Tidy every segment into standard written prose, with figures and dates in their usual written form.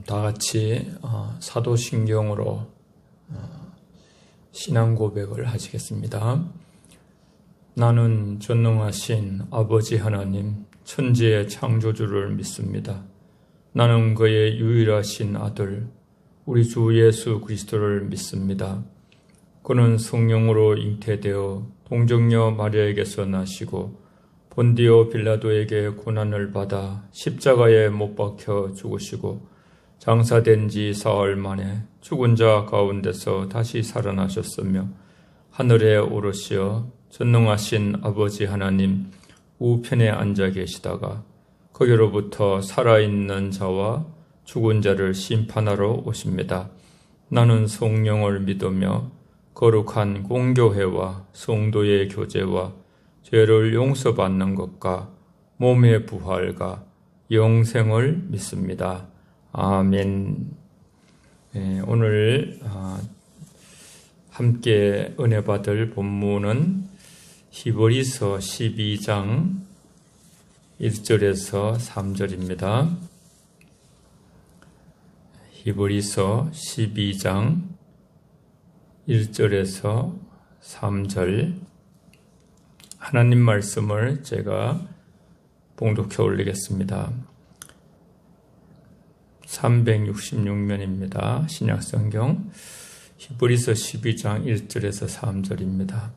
다 같이 사도신경으로 신앙 고백을 하시겠습니다. 나는 전능하신 아버지 하나님, 천지의 창조주를 믿습니다. 나는 그의 유일하신 아들, 우리 주 예수 그리스도를 믿습니다. 그는 성령으로 잉태되어 동정녀 마리아에게서 나시고 본디오 빌라도에게 고난을 받아 십자가에 못 박혀 죽으시고 장사된 지 사흘 만에 죽은 자 가운데서 다시 살아나셨으며 하늘에 오르시어 전능하신 아버지 하나님 우편에 앉아 계시다가 거기로부터 살아있는 자와 죽은 자를 심판하러 오십니다. 나는 성령을 믿으며 거룩한 공교회와 성도의 교제와 죄를 용서받는 것과 몸의 부활과 영생을 믿습니다. 아멘. 오늘 함께 은혜 받을 본문은 히브리서 12장 1절에서 3절입니다. 히브리서 12장 1절에서 3절 하나님 말씀을 제가 봉독해 올리겠습니다. 366면입니다. 신약성경 히브리서 12장 1절에서 3절입니다.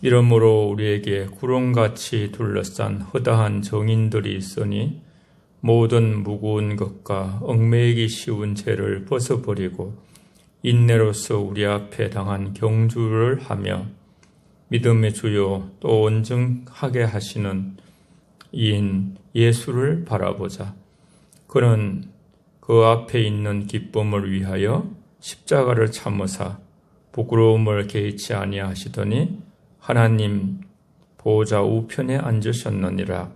이러므로 우리에게 구름같이 둘러싼 허다한 정인들이 있으니 모든 무거운 것과 얽매이기 쉬운 죄를 벗어버리고 인내로서 우리 앞에 당한 경주를 하며 믿음의 주요 또 온증하게 하시는 이인 예수를 바라보자. 그는 그 앞에 있는 기쁨을 위하여 십자가를 참으사 부끄러움을 개의치 아니하시더니 하나님 보좌 우편에 앉으셨느니라.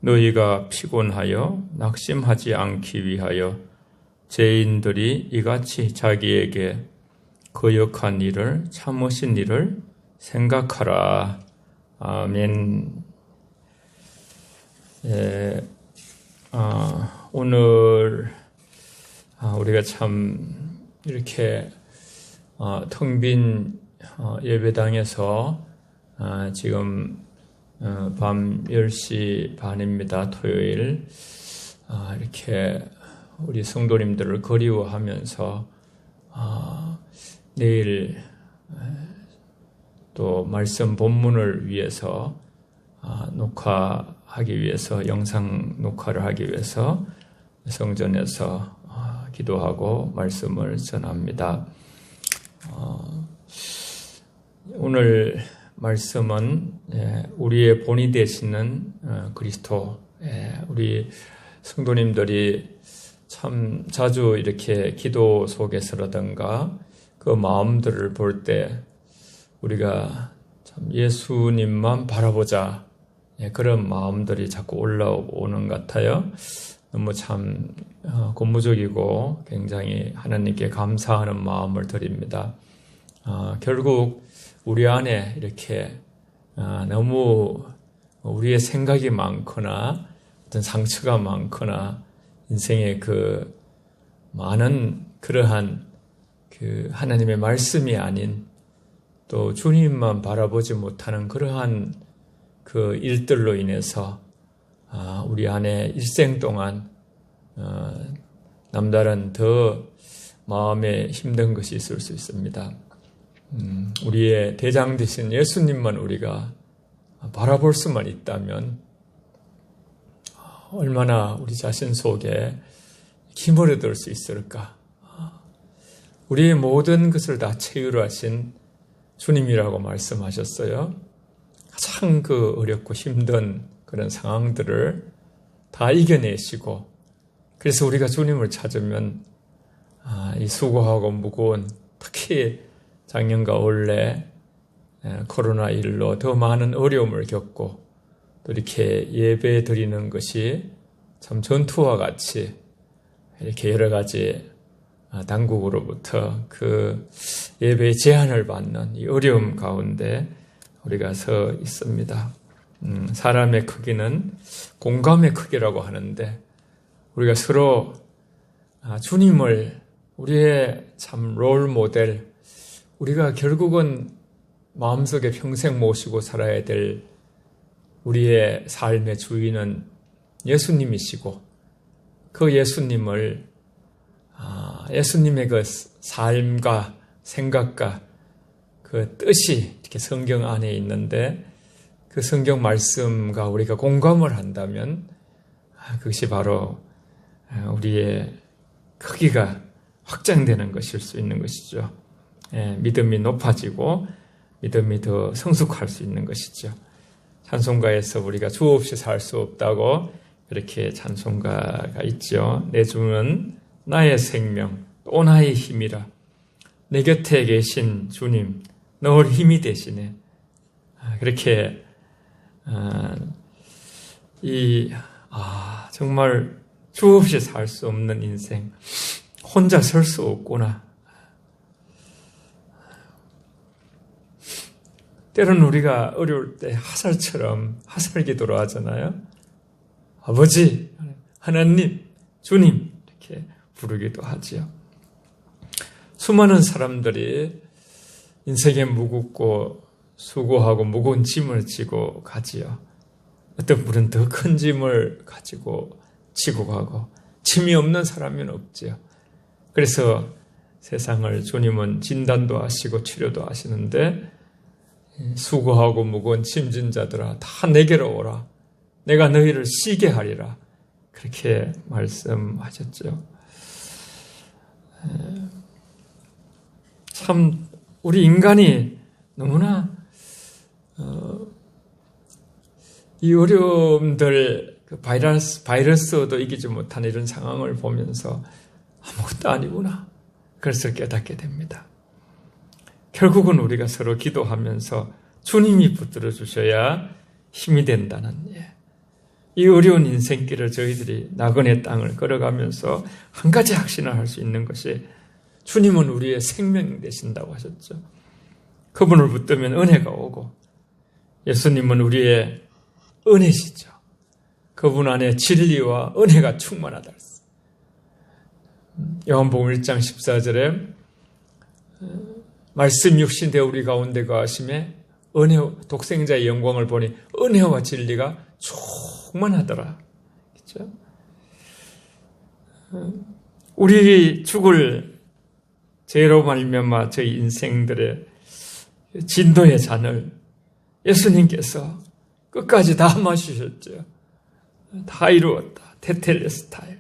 너희가 피곤하여 낙심하지 않기 위하여 죄인들이 이같이 자기에게 거역한 일을 참으신 일을 생각하라. 아멘. 오늘 우리가 참 이렇게 텅 빈 예배당에서 지금 밤 10시 반입니다. 토요일 이렇게 우리 성도님들을 그리워하면서 내일 또 말씀 본문을 위해서 녹화하기 위해서 영상 녹화를 하기 위해서 성전에서 기도하고 말씀을 전합니다. 오늘 말씀은 우리의 본이 되시는 그리스도, 우리 성도님들이 참 자주 이렇게 기도 속에서라든가 그 마음들을 볼 때 우리가 참 예수님만 바라보자, 그런 마음들이 자꾸 올라오는 것 같아요. 너무 참 고무적이고 굉장히 하나님께 감사하는 마음을 드립니다. 결국 우리 안에 이렇게 너무 우리의 생각이 많거나 어떤 상처가 많거나 인생의 그 많은 그러한 그 하나님의 말씀이 아닌 또 주님만 바라보지 못하는 그러한 그 일들로 인해서 우리 안에 일생 동안 남다른 더 마음에 힘든 것이 있을 수 있습니다. 우리의 대장 되신 예수님만 우리가 바라볼 수만 있다면 얼마나 우리 자신 속에 힘을 얻을 수 있을까? 우리의 모든 것을 다 체유로 하신 주님이라고 말씀하셨어요. 가장 그 어렵고 힘든 그런 상황들을 다 이겨내시고, 그래서 우리가 주님을 찾으면 이 수고하고 무거운, 특히 작년과 올해 코로나19로 더 많은 어려움을 겪고 또 이렇게 예배 드리는 것이 참 전투와 같이 이렇게 여러 가지 당국으로부터 그 예배의 제한을 받는 이 어려움 가운데 우리가 서 있습니다. 사람의 크기는 공감의 크기라고 하는데 우리가 서로 주님을 우리의 참 롤 모델, 우리가 결국은 마음속에 평생 모시고 살아야 될 우리의 삶의 주인은 예수님이시고, 그 예수님을 예수님의 그 삶과 생각과 그 뜻이 이렇게 성경 안에 있는데, 그 성경 말씀과 우리가 공감을 한다면 그것이 바로 우리의 크기가 확장되는 것일 수 있는 것이죠. 믿음이 높아지고 믿음이 더 성숙할 수 있는 것이죠. 찬송가에서 우리가 주 없이 살 수 없다고 그렇게 찬송가가 있죠. 내 주는 나의 생명, 또 나의 힘이라. 내 곁에 계신 주님, 늘 힘이 되시네. 그렇게 정말 주 없이 살 수 없는 인생, 혼자 설 수 없구나. 때로는 우리가 어려울 때 화살처럼 화살 기도를 하잖아요. 아버지, 하나님, 주님 이렇게 부르기도 하지요. 수많은 사람들이 인생에 무겁고 수고하고 무거운 짐을 지고 가지요. 어떤 분은 더 큰 짐을 가지고 지고 가고 짐이 없는 사람은 없지요. 그래서 세상을 주님은 진단도 하시고 치료도 하시는데, 수고하고 무거운 짐진 자들아 다 내게로 오라. 내가 너희를 쉬게 하리라. 그렇게 말씀하셨죠. 참 우리 인간이 너무나 이 어려움들, 바이러스도 이기지 못한 이런 상황을 보면서 아무것도 아니구나. 그래서 깨닫게 됩니다. 결국은 우리가 서로 기도하면서 주님이 붙들어 주셔야 힘이 된다는, 이 어려운 인생길을 저희들이 나그네 땅을 걸어가면서 한 가지 확신을 할 수 있는 것이, 주님은 우리의 생명 되신다고 하셨죠. 그분을 붙들면 은혜가 오고, 예수님은 우리의 은혜시죠. 그분 안에 진리와 은혜가 충만하다. 요한복음 1장 14절에 말씀 육신 되어 우리 가운데 거하심에 은혜, 독생자의 영광을 보니 은혜와 진리가 충만하더라. 그렇죠? 우리 죽을 죄로 말미암아 저희 인생들의 진도의 잔을 예수님께서 끝까지 다 마시셨죠. 다 이루었다. 테텔레스타일.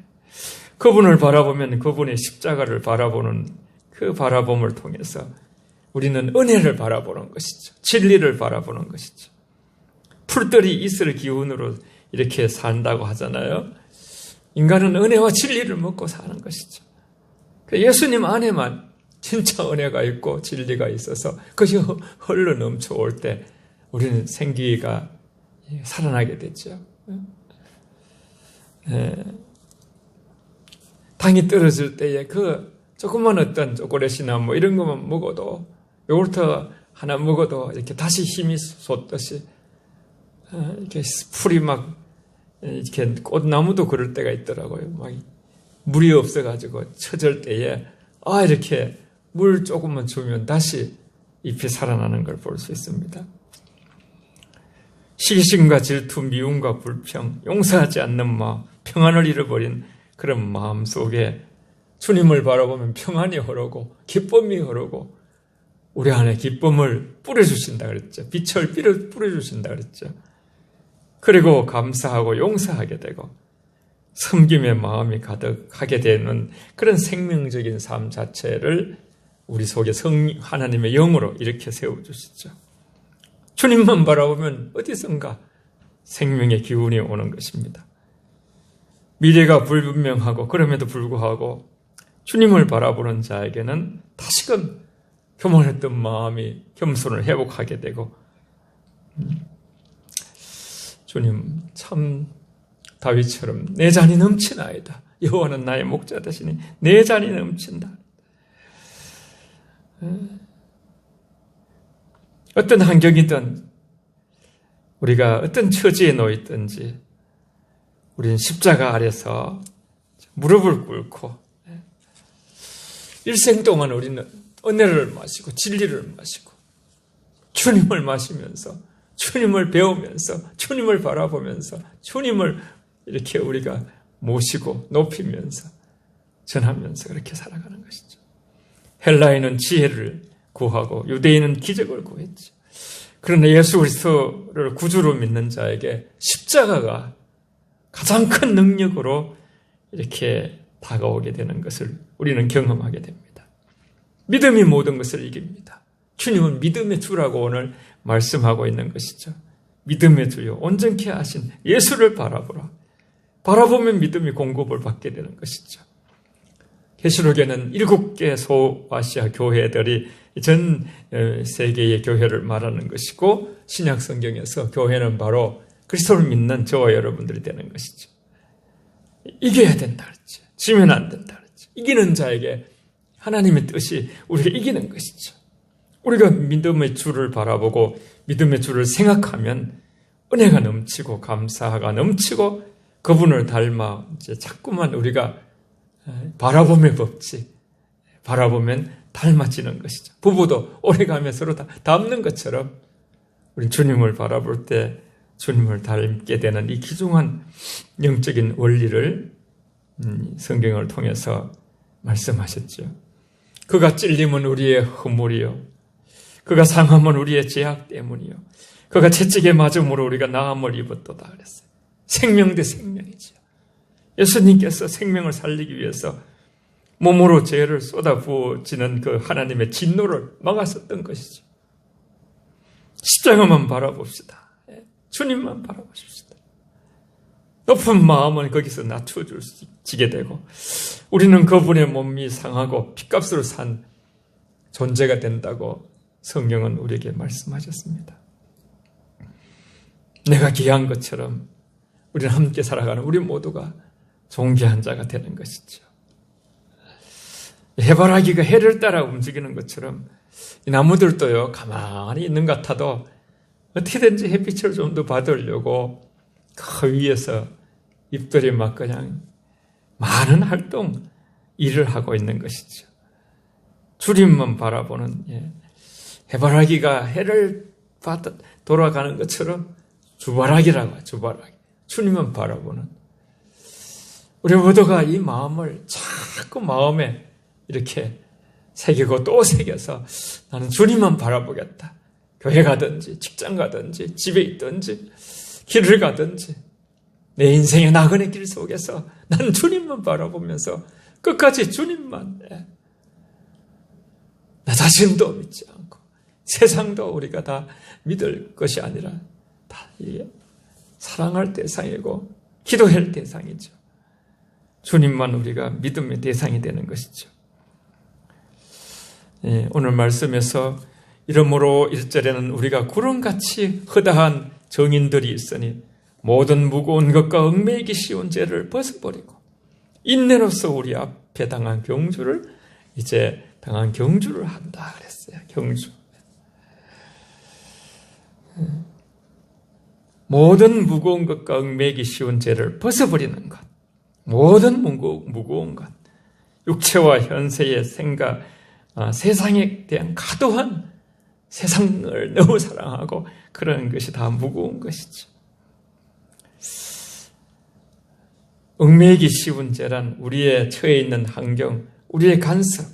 그분을 바라보면 그분의 십자가를 바라보는 그 바라봄을 통해서 우리는 은혜를 바라보는 것이죠. 진리를 바라보는 것이죠. 풀들이 이슬 기운으로 이렇게 산다고 하잖아요. 인간은 은혜와 진리를 먹고 사는 것이죠. 예수님 안에만 진짜 은혜가 있고 진리가 있어서 그것이 흘러 넘쳐올 때 우리는 생기가 살아나게 됐죠. 당이 떨어질 때에 그 조그만 어떤 초콜릿이나 뭐 이런 것만 먹어도, 요구르트 하나 먹어도 이렇게 다시 힘이 솟듯이, 이렇게 풀이 막, 이렇게 꽃나무도 그럴 때가 있더라고요. 막 물이 없어가지고 처질 때에, 이렇게 물 조금만 주면 다시 잎이 살아나는 걸 볼 수 있습니다. 시기심과 질투, 미움과 불평, 용서하지 않는 마음, 평안을 잃어버린 그런 마음 속에 주님을 바라보면 평안이 흐르고 기쁨이 흐르고 우리 안에 기쁨을 뿌려주신다 그랬죠. 빛을 뿌려주신다 그랬죠. 그리고 감사하고 용서하게 되고 섬김의 마음이 가득하게 되는 그런 생명적인 삶 자체를 우리 속에 하나님의 영으로 이렇게 세워주시죠. 주님만 바라보면 어디선가 생명의 기운이 오는 것입니다. 미래가 불분명하고 그럼에도 불구하고 주님을 바라보는 자에게는 다시금 교만했던 마음이 겸손을 회복하게 되고, 주님 참 다윗처럼 내 잔이 넘치나이다. 여호와는 나의 목자 되시니 내 잔이 넘친다. 어떤 환경이든 우리가 어떤 처지에 놓였든지 우리는 십자가 아래서 무릎을 꿇고 일생 동안 우리는 은혜를 마시고 진리를 마시고 주님을 마시면서 주님을 배우면서 주님을 바라보면서 주님을 이렇게 우리가 모시고 높이면서 전하면서 그렇게 살아가는 것이죠. 헬라인은 지혜를 구하고 유대인은 기적을 구했죠. 그러나 예수 그리스도를 구주로 믿는 자에게 십자가가 가장 큰 능력으로 이렇게 다가오게 되는 것을 우리는 경험하게 됩니다. 믿음이 모든 것을 이깁니다. 주님은 믿음의 주라고 오늘 말씀하고 있는 것이죠. 믿음의 주요 온전케 하신 예수를 바라보라. 바라보면 믿음이 공급을 받게 되는 것이죠. 계시록에는 7개 소아시아 교회들이 전 세계의 교회를 말하는 것이고 신약 성경에서 교회는 바로 그리스도를 믿는 저와 여러분들이 되는 것이죠. 이겨야 된다 그랬죠. 지면 안 된다 그랬죠. 이기는 자에게 하나님의 뜻이 우리가 이기는 것이죠. 우리가 믿음의 주를 바라보고 믿음의 주를 생각하면 은혜가 넘치고 감사가 넘치고 그분을 닮아 이제 자꾸만 우리가 바라봄의 법칙, 바라보면 닮아지는 것이죠. 부부도 오래가며 서로 닮는 것처럼 우리 주님을 바라볼 때 주님을 닮게 되는 이 귀중한 영적인 원리를 성경을 통해서 말씀하셨죠. 그가 찔림은 우리의 허물이요, 그가 상함은 우리의 죄악 때문이요, 그가 채찍에 맞음으로 우리가 나음을 입었도다 그랬어요. 생명 대 생명이죠. 예수님께서 생명을 살리기 위해서 몸으로 죄를 쏟아부어지는 그 하나님의 진노를 막았었던 것이죠. 십자가만 바라봅시다. 주님만 바라보십시다. 높은 마음은 거기서 낮춰지게 되고 우리는 그분의 몸이 상하고 핏값으로 산 존재가 된다고 성경은 우리에게 말씀하셨습니다. 내가 귀한 것처럼 우리는 함께 살아가는 우리 모두가 존귀한 자가 되는 것이죠. 해바라기가 해를 따라 움직이는 것처럼 이 나무들도요, 가만히 있는 것 같아도 어떻게든지 햇빛을 좀 더 받으려고 그 위에서 잎들이 막 그냥 많은 활동 일을 하고 있는 것이죠. 주님만 바라보는 해바라기가 해를 받아 돌아가는 것처럼 주바라기라고 해요. 주바라기. 주님만 바라보는 우리 모두가 이 마음을 자꾸 마음에 이렇게 새기고 또 새겨서 나는 주님만 바라보겠다. 교회 가든지 직장 가든지 집에 있든지 길을 가든지 내 인생의 나그네 길 속에서 나는 주님만 바라보면서 끝까지 주님만, 나 자신도 믿지 않고 세상도 우리가 다 믿을 것이 아니라 다 사랑할 대상이고 기도할 대상이죠. 주님만 우리가 믿음의 대상이 되는 것이죠. 오늘 말씀에서 이러므로 1절에는 우리가 구름같이 허다한 정인들이 있으니 모든 무거운 것과 얽매이기 쉬운 죄를 벗어버리고 인내로서 우리 앞에 당한 경주를 한다 그랬어요. 경주. 모든 무거운 것과 얽매이기 쉬운 죄를 벗어버리는 것. 모든 무거운 것. 육체와 현세의 생각, 세상에 대한 과도한 세상을 너무 사랑하고 그런 것이 다 무거운 것이죠. 얽매이기 쉬운 죄란 우리의 처해 있는 환경, 우리의 간섭,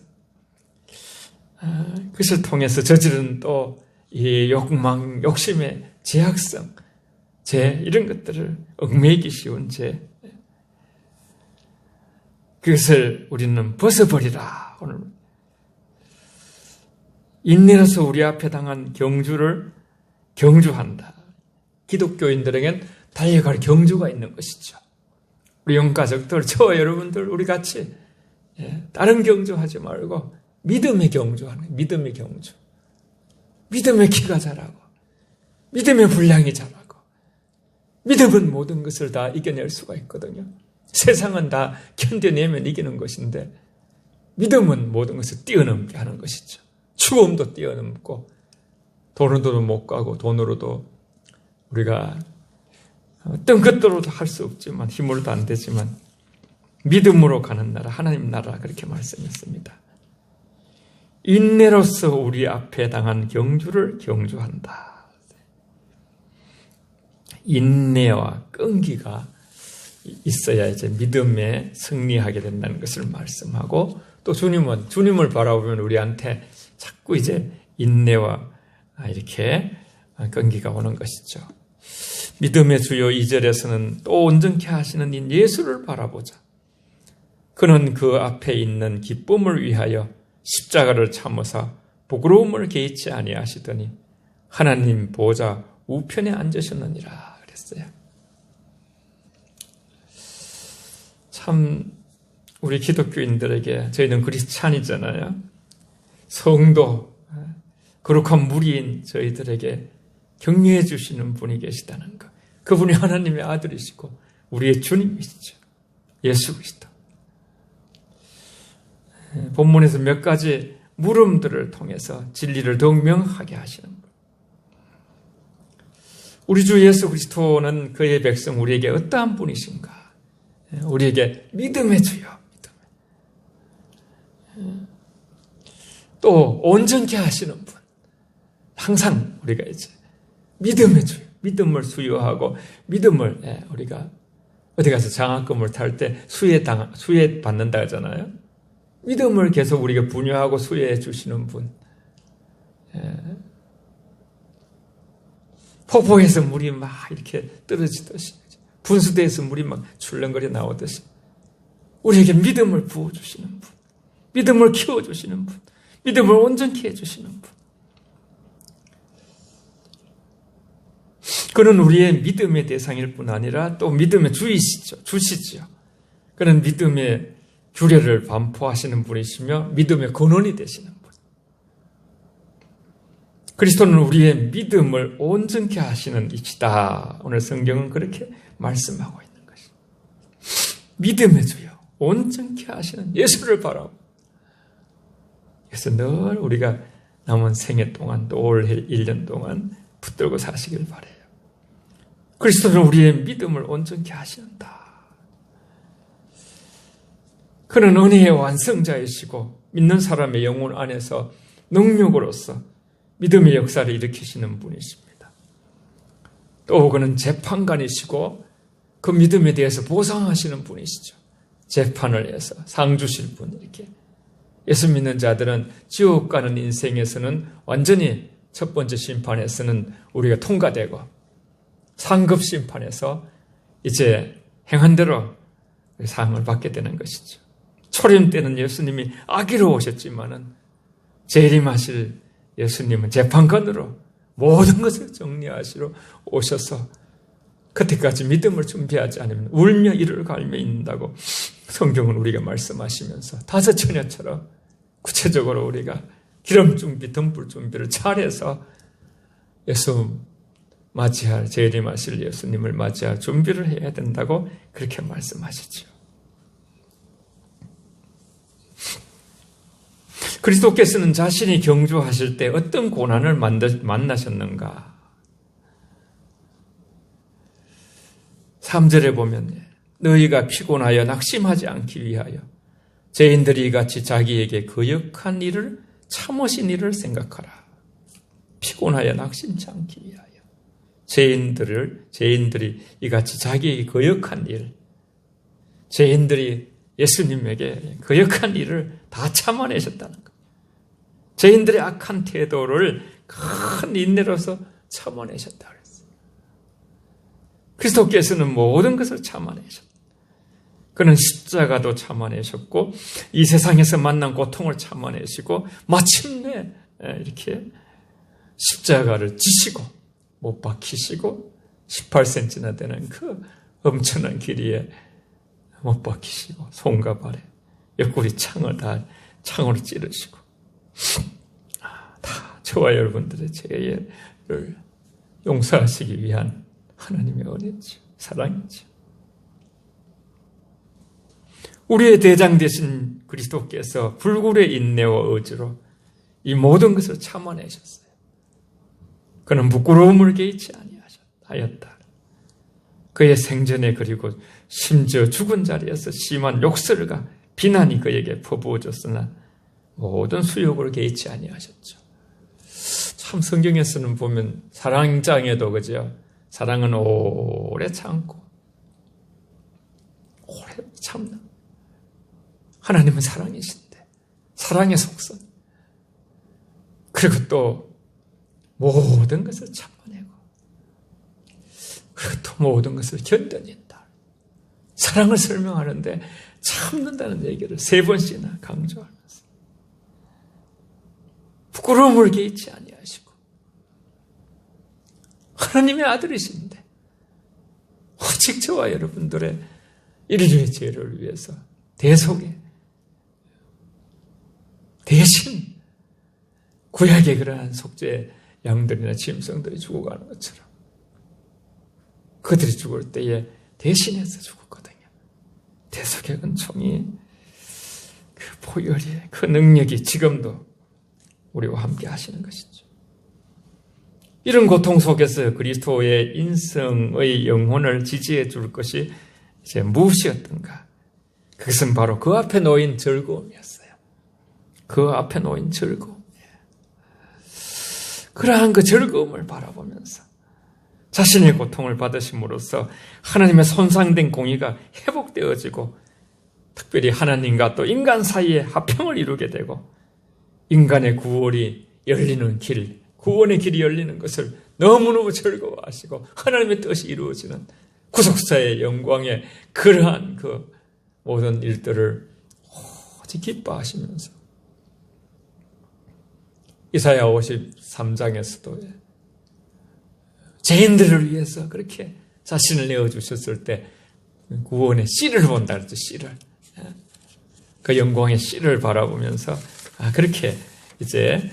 그것을 통해서 저지른 또 이 욕망, 욕심의 제약성, 죄, 이런 것들을 얽매이기 쉬운 죄, 그것을 우리는 벗어버리라. 오늘 인내로서 우리 앞에 당한 경주를 경주한다. 기독교인들에겐 달려갈 경주가 있는 것이죠. 우리 영가족들, 저와 여러분들, 우리 같이 다른 경주하지 말고 믿음의 경주하는 거예요. 믿음의 경주. 믿음의 키가 자라고, 믿음의 분량이 자라고, 믿음은 모든 것을 다 이겨낼 수가 있거든요. 세상은 다 견뎌내면 이기는 것인데 믿음은 모든 것을 뛰어넘게 하는 것이죠. 죽음도 뛰어넘고 돈으로도 못 가고 돈으로도 우리가 어떤 것들로도 할 수 없지만 힘으로도 안 되지만 믿음으로 가는 나라, 하나님 나라 그렇게 말씀했습니다. 인내로서 우리 앞에 당한 경주를 경주한다. 인내와 끈기가 있어야 이제 믿음에 승리하게 된다는 것을 말씀하고, 또 주님을 바라보면 우리한테 자꾸 이제 인내와 이렇게 끈기가 오는 것이죠. 믿음의 주요 2절에서는 또 온전케 하시는 인 예수를 바라보자. 그는 그 앞에 있는 기쁨을 위하여 십자가를 참으사 부끄러움을 개의치 아니하시더니 하나님 보좌 우편에 앉으셨느니라 그랬어요. 참 우리 기독교인들에게, 저희는 크리스찬이잖아요. 성도, 거룩한 무리인 저희들에게 격려해 주시는 분이 계시다는 것. 그분이 하나님의 아들이시고 우리의 주님이시죠. 예수 그리스도. 본문에서 몇 가지 물음들을 통해서 진리를 더욱 명확하게 하시는 분. 우리 주 예수 그리스도는 그의 백성 우리에게 어떠한 분이신가? 우리에게 믿음의 주요. 또 온전케 하시는 분. 항상 우리가 이제 믿음의 주요. 믿음을 수요하고 믿음을 우리가 어디 가서 장학금을 탈 때 수혜 받는다 하잖아요. 믿음을 계속 우리가 분유하고 수혜해 주시는 분. 폭포에서 물이 막 이렇게 떨어지듯이, 분수대에서 물이 막 출렁거려 나오듯이 우리에게 믿음을 부어주시는 분, 믿음을 키워주시는 분, 믿음을 온전케 해주시는 분. 그는 우리의 믿음의 대상일 뿐 아니라 또 믿음의 주시죠. 그는 믿음의 규례를 반포하시는 분이시며 믿음의 근원이 되시는 분. 그리스도는 우리의 믿음을 온전케 하시는 이시다. 오늘 성경은 그렇게 말씀하고 있는 것입니다. 믿음의 주요, 온전케 하시는 예수를 바라보고, 그래서 늘 우리가 남은 생애 동안 또 올 1년 동안 붙들고 사시길 바라요. 그리스도는 우리의 믿음을 온전케 하신다. 그는 은혜의 완성자이시고 믿는 사람의 영혼 안에서 능력으로서 믿음의 역사를 일으키시는 분이십니다. 또 그는 재판관이시고 그 믿음에 대해서 보상하시는 분이시죠. 재판을 해서 상 주실 분. 이렇게 예수 믿는 자들은 지옥 가는 인생에서는 완전히 첫 번째 심판에서는 우리가 통과되고 상급 심판에서 이제 행한 대로 상을 받게 되는 것이죠. 초림 때는 예수님이 아기로 오셨지만은 재림하실 예수님은 재판관으로 모든 것을 정리하시러 오셔서 그때까지 믿음을 준비하지 않으면 울며 이를 갈며 있는다고 성경은 우리가 말씀하시면서 다섯 처녀처럼 구체적으로 우리가 기름 준비, 등불 준비를 잘해서 예수 맞이할, 재림하실 예수님을 맞이할 준비를 해야 된다고 그렇게 말씀하시죠. 그리스도께서는 자신이 경주하실 때 어떤 고난을 만나셨는가? 3절에 보면 너희가 피곤하여 낙심하지 않기 위하여 죄인들이 이같이 자기에게 거역한 일을 참으신 일을 생각하라. 피곤하여 낙심치 않기 위하여 죄인들이 이같이 자기에게 거역한 일, 죄인들이 예수님에게 거역한 일을 다 참아내셨다는 것. 죄인들의 악한 태도를 큰 인내로서 참아내셨다 그랬어요. 그리스도께서는 모든 것을 참아내셨다. 그는 십자가도 참아내셨고 이 세상에서 만난 고통을 참아내시고 마침내 이렇게 십자가를 지시고 못 박히시고 18cm나 되는 그 엄청난 길이에 못 박히시고 손과 발에 옆구리 창으로 찌르시고 다 저와 여러분들의 죄를 용서하시기 위한 하나님의 은혜죠. 사랑이죠. 우리의 대장 되신 그리스도께서 불굴의 인내와 의지로 이 모든 것을 참아내셨어요. 그는 부끄러움을 개의치 아니하였다. 그의 생전에 그리고 심지어 죽은 자리에서 심한 욕설과 비난이 그에게 퍼부어졌으나 모든 수욕을 개의치 아니하셨죠. 참 성경에서는 보면 사랑장에도 그죠? 사랑은 오래 참고 오래 참는 하나님은 사랑이신데 사랑의 속성 그리고 또 모든 것을 참아내고 그리고 또 모든 것을 견뎌낸다. 사랑을 설명하는데 참는다는 얘기를 3번씩이나 강조하면서 부끄러움을 개의치 아니하시고 하나님의 아들이신데 오직 저와 여러분들의 인류의 죄를 위해서 대속에 대신 구약의 그러한 속죄 양들이나 짐승들이 죽어가는 것처럼 그들이 죽을 때에 대신해서 죽었거든요. 대속의 은총이 그 보혈이 그 능력이 지금도 우리와 함께 하시는 것이죠. 이런 고통 속에서 그리스도의 인성의 영혼을 지지해 줄 것이 이제 무엇이었던가? 그것은 바로 그 앞에 놓인 즐거움이었어요. 그 앞에 놓인 즐거움. 그러한 그 즐거움을 바라보면서 자신의 고통을 받으심으로써 하나님의 손상된 공의가 회복되어지고 특별히 하나님과 또 인간 사이에 화평을 이루게 되고 인간의 구원이 열리는 길, 구원의 길이 열리는 것을 너무너무 즐거워하시고 하나님의 뜻이 이루어지는 구속사의 영광의 그러한 그 모든 일들을 오직 기뻐하시면서 이사야 53장에서도 죄인들을 위해서 그렇게 자신을 내어주셨을 때 구원의 씨를 본다 그랬죠. 씨를. 그 영광의 씨를 바라보면서 그렇게 이제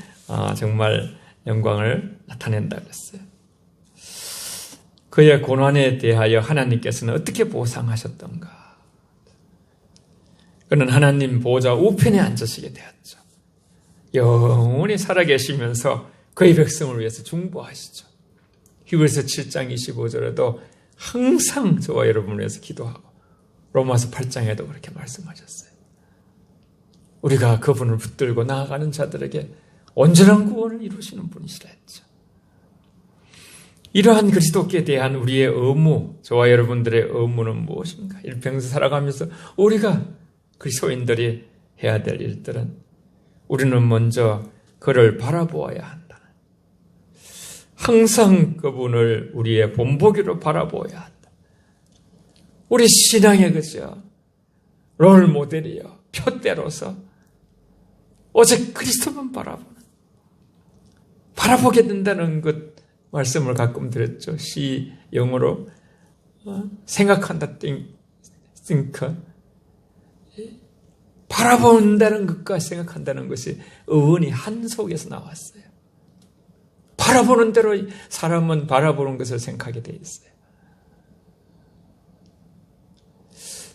정말 영광을 나타낸다 그랬어요. 그의 고난에 대하여 하나님께서는 어떻게 보상하셨던가? 그는 하나님 보좌 우편에 앉으시게 되었죠. 영원히 살아계시면서 그의 백성을 위해서 중보하시죠. 히브리서 7장 25절에도 항상 저와 여러분을 위해서 기도하고 로마서 8장에도 그렇게 말씀하셨어요. 우리가 그분을 붙들고 나아가는 자들에게 온전한 구원을 이루시는 분이시라 했죠. 이러한 그리스도께 대한 우리의 의무, 저와 여러분들의 의무는 무엇인가? 일평생 살아가면서 우리가 그리스도인들이 해야 될 일들은 우리는 먼저 그를 바라보아야 한다. 항상 그분을 우리의 본보기로 바라보아야 한다. 우리 신앙의 그죠? 롤 모델이요. 표대로서 오직 그리스도만 바라보게 된다는 것 말씀을 가끔 드렸죠. 시 영어로 생각한다, think. 바라본다는 것과 생각한다는 것이 어원이 한 속에서 나왔어요. 바라보는 대로 사람은 바라보는 것을 생각하게 돼 있어요.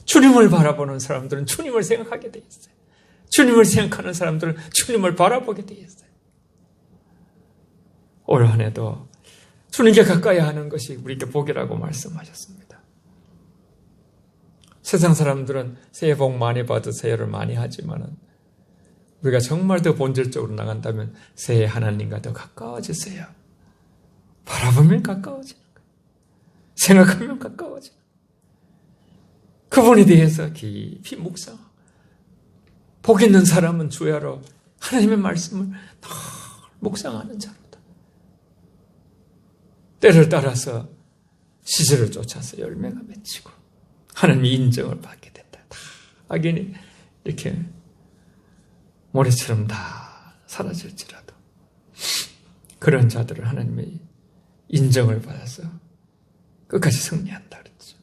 주님을 바라보는 사람들은 주님을 생각하게 돼 있어요. 주님을 생각하는 사람들은 주님을 바라보게 돼 있어요. 올 한 해도 주님께 가까이 하는 것이 우리에게 복이라고 말씀하셨습니다. 세상 사람들은 새해 복 많이 받으세요를 많이 하지만은 우리가 정말 더 본질적으로 나간다면 새해 하나님과 더 가까워지세요. 바라보면 가까워지는 거예요. 생각하면 가까워지는 거예요. 그분에 대해서 깊이 묵상하고 복 있는 사람은 주야로 하나님의 말씀을 늘 묵상하는 자로다. 때를 따라서 시절을 쫓아서 열매가 맺히고 하나님의 인정을 받게 된다. 다 악인이 이렇게 모래처럼 다 사라질지라도 그런 자들을 하나님의 인정을 받아서 끝까지 승리한다 그랬죠.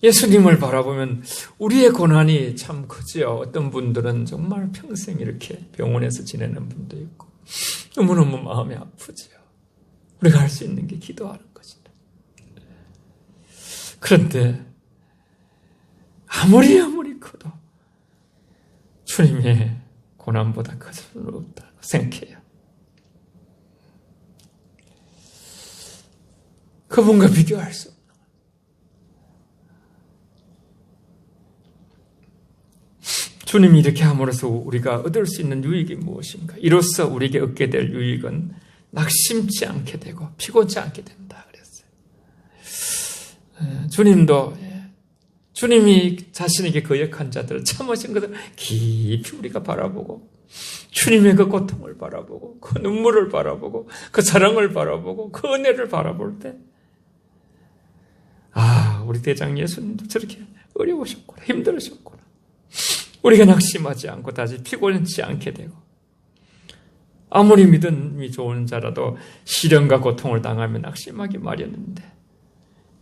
예수님을 바라보면 우리의 고난이 참 크지요. 어떤 분들은 정말 평생 이렇게 병원에서 지내는 분도 있고 너무너무 마음이 아프지요. 우리가 할 수 있는 게 기도하는 것이다. 그런데 아무리 커도 주님의 고난보다 큰 수는 없다고 생각해요. 그분과 비교할 수 없는. 주님이 이렇게 함으로써 우리가 얻을 수 있는 유익이 무엇인가? 이로써 우리에게 얻게 될 유익은 낙심치 않게 되고 피곤치 않게 된다 그랬어요. 주님도 주님이 자신에게 거역한 자들, 참으신 것을 깊이 우리가 바라보고 주님의 그 고통을 바라보고 그 눈물을 바라보고 그 사랑을 바라보고 그 은혜를 바라볼 때 우리 대장 예수님도 저렇게 어려우셨구나, 힘들으셨구나. 우리가 낙심하지 않고 다시 피곤치 않게 되고 아무리 믿음이 좋은 자라도 시련과 고통을 당하면 낙심하기 마련인데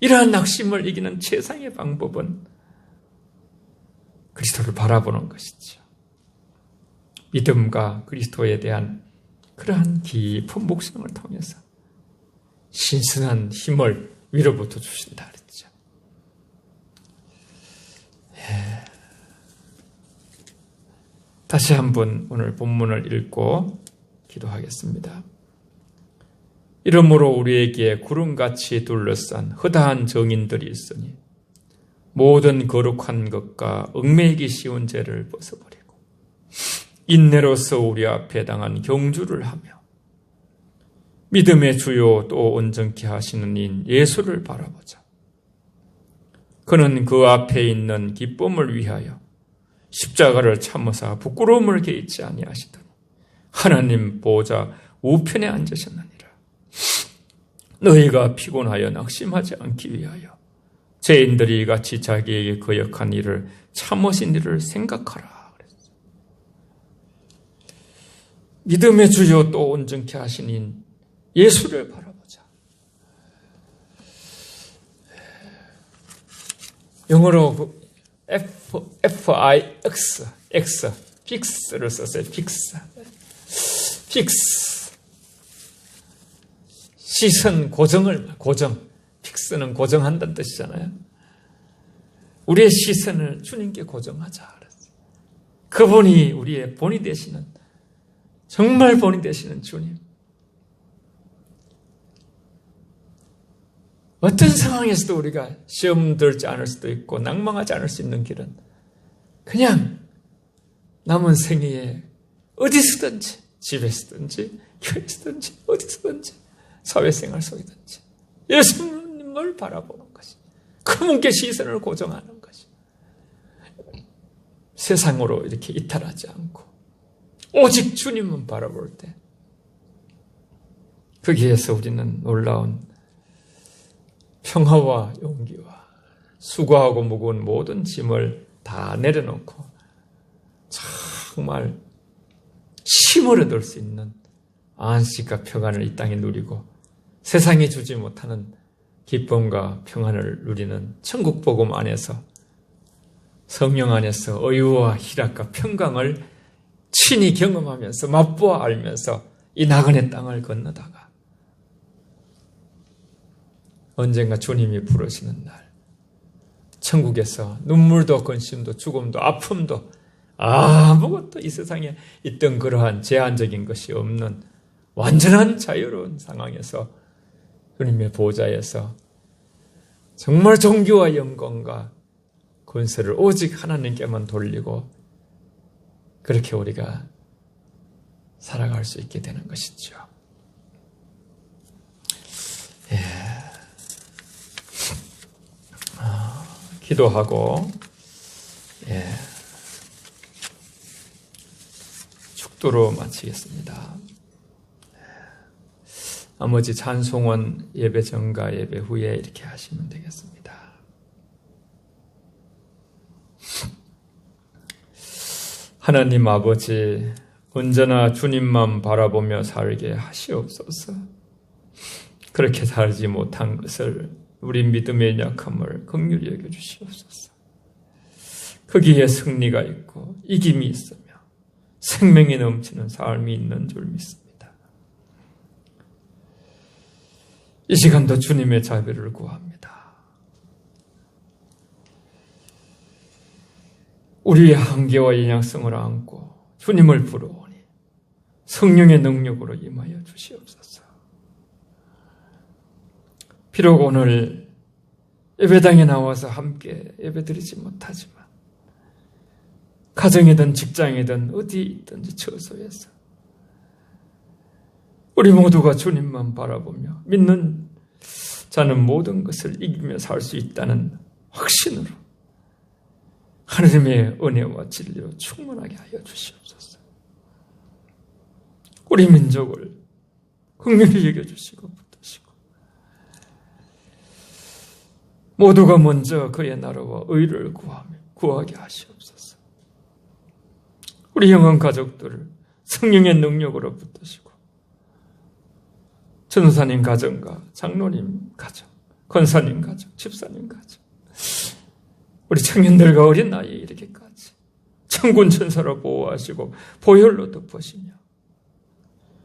이러한 낙심을 이기는 최상의 방법은 그리스도를 바라보는 것이죠. 믿음과 그리스도에 대한 그러한 깊은 목성을 통해서 신선한 힘을 위로부터 주신다 그랬죠. 다시 한번 오늘 본문을 읽고 기도하겠습니다. 이러므로 우리에게 구름같이 둘러싼 허다한 정인들이 있으니 모든 거룩한 것과 얽매이기 쉬운 죄를 벗어버리고 인내로서 우리 앞에 당한 경주를 하며 믿음의 주요 또 온전케 하시는 인 예수를 바라보자. 그는 그 앞에 있는 기쁨을 위하여 십자가를 참으사 부끄러움을 개의치 아니하시더니 하나님 보좌 우편에 앉으셨느니라. 너희가 피곤하여 낙심하지 않기 위하여 죄인들이 같이 자기에게 거역한 일을 참으신 일을 생각하라. 그랬어요. 믿음의 주요 또 온전케 하신 예수를 바라보자. 영어로 F-I-X, fix를 썼어요. fix. 시선 고정. 픽스는 고정한다는 뜻이잖아요. 우리의 시선을 주님께 고정하자. 그분이 우리의 본이 되시는, 정말 본이 되시는 주님. 어떤 상황에서도 우리가 시험 들지 않을 수도 있고 낭망하지 않을 수 있는 길은 그냥 남은 생애에 어디서든지, 집에서든지 교회에서든지 어디서든지 사회생활 속이든지 예수님을 바라보는 것이, 그분께 시선을 고정하는 것이, 세상으로 이렇게 이탈하지 않고 오직 주님만 바라볼 때 거기에서 우리는 놀라운 평화와 용기와 수고하고 무거운 모든 짐을 다 내려놓고 정말 힘을 얻을 수 있는 안식과 평안을 이 땅에 누리고 세상에 주지 못하는 기쁨과 평안을 누리는 천국 복음 안에서, 성령 안에서 의와 희락과 평강을 친히 경험하면서 맛보아 알면서 이 나그네 땅을 건너다가 언젠가 주님이 부르시는 날 천국에서 눈물도 근심도 죽음도 아픔도 아무것도 이 세상에 있던 그러한 제한적인 것이 없는 완전한 자유로운 상황에서 주님의 보좌에서 정말 존귀와 영광과 권세를 오직 하나님께만 돌리고 그렇게 우리가 살아갈 수 있게 되는 것이죠. 기도하고 축도로 마치겠습니다. 나머지 찬송은 예배 전과 예배 후에 이렇게 하시면 되겠습니다. 하나님 아버지, 언제나 주님만 바라보며 살게 하시옵소서. 그렇게 살지 못한 것을, 우리 믿음의 약함을 긍휼히 여겨주시옵소서. 거기에 승리가 있고 이김이 있으며 생명이 넘치는 삶이 있는 줄 믿습니다. 이 시간도 주님의 자비를 구합니다. 우리의 한계와 연약성을 안고 주님을 부르오니 성령의 능력으로 임하여 주시옵소서. 비록 오늘 예배당에 나와서 함께 예배드리지 못하지만 가정이든 직장이든 어디 있든지 처소에서 우리 모두가 주님만 바라보며 믿는 자는 모든 것을 이기며 살 수 있다는 확신으로 하나님의 은혜와 진리로 충만하게 하여 주시옵소서. 우리 민족을 긍휼히 여겨주시고 붙드시고 모두가 먼저 그의 나라와 의를 구하게 하시옵소서. 우리 영혼 가족들을 성령의 능력으로 붙드시고 전도사님 가정과 장로님 가정, 권사님 가정, 집사님 가정, 우리 청년들과 어린 나이에 이르기까지 천군 천사로 보호하시고 보혈로 덮으시며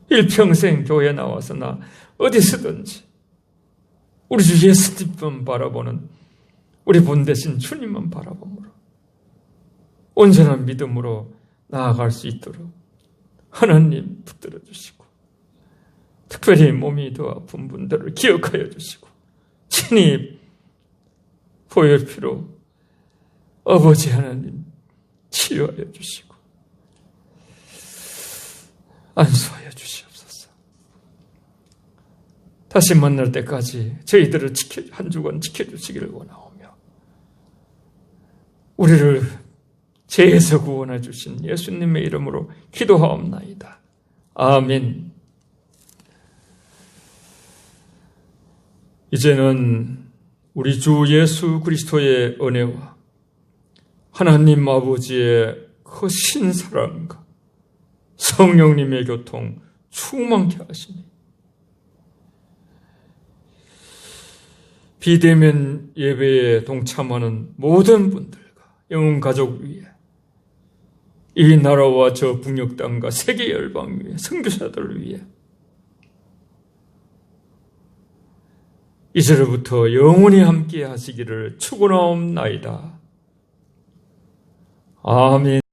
일평생 교회 나와서나 어디서든지 우리 주 예수님만 바라보는 우리 본대신 주님만 바라보므로 온전한 믿음으로 나아갈 수 있도록 하나님 붙들어 주시고 특별히 몸이 더 아픈 분들을 기억하여 주시고 친히 보혈피로 아버지 하나님 치유하여 주시고 안수하여 주시옵소서. 다시 만날 때까지 저희들을 한 주간 지켜주시기를 원하오며 우리를 죄에서 구원해 주신 예수님의 이름으로 기도하옵나이다. 아멘. 이제는 우리 주 예수 그리스도의 은혜와 하나님 아버지의 크신 사랑과 성령님의 교통 충만케 하시니 비대면 예배에 동참하는 모든 분들과 영혼 가족 위에 이 나라와 저 북녘 땅과 세계 열방 위에 선교사들을 위해 이제로부터 영원히 함께 하시기를 축원하옵나이다. 아멘.